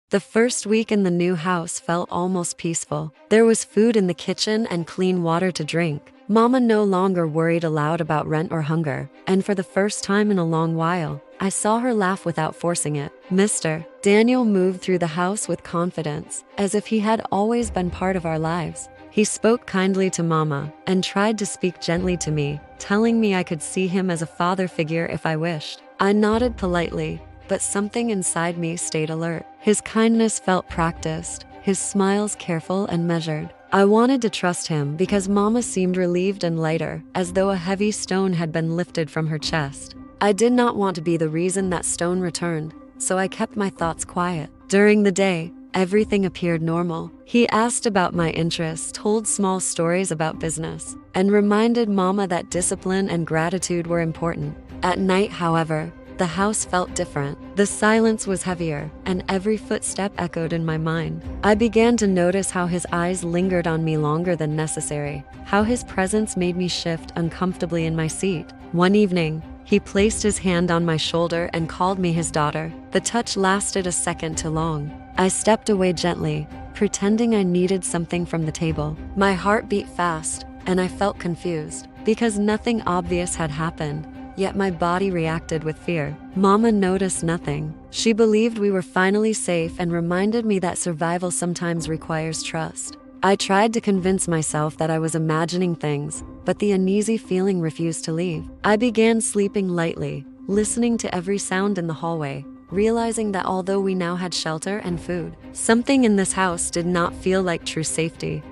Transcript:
The first week in the new house felt almost peaceful. There was food in the kitchen and clean water to drink. Mama no longer worried aloud about rent or hunger, and for the first time in a long while, I saw her laugh without forcing it. Mr. Daniel moved through the house with confidence, as if he had always been part of our lives. He spoke kindly to Mama and tried to speak gently to me, telling me I could see him as a father figure if I wished. I nodded politely, but something inside me stayed alert. His kindness felt practiced, his smiles careful and measured. I wanted to trust him because Mama seemed relieved and lighter, as though a heavy stone had been lifted from her chest. I did not want to be the reason that stone returned, so I kept my thoughts quiet. During the day, everything appeared normal. He asked about my interests, told small stories about business, and reminded Mama that discipline and gratitude were important. At night, however, the house felt different. The silence was heavier, and every footstep echoed in my mind. I began to notice how his eyes lingered on me longer than necessary, how his presence made me shift uncomfortably in my seat. One evening, he placed his hand on my shoulder and called me his daughter. The touch lasted a second too long. I stepped away gently, pretending I needed something from the table. My heart beat fast, and I felt confused, because nothing obvious had happened. Yet my body reacted with fear. Mama noticed nothing. She believed we were finally safe and reminded me that survival sometimes requires trust. I tried to convince myself that I was imagining things, but the uneasy feeling refused to leave. I began sleeping lightly, listening to every sound in the hallway, realizing that although we now had shelter and food, something in this house did not feel like true safety.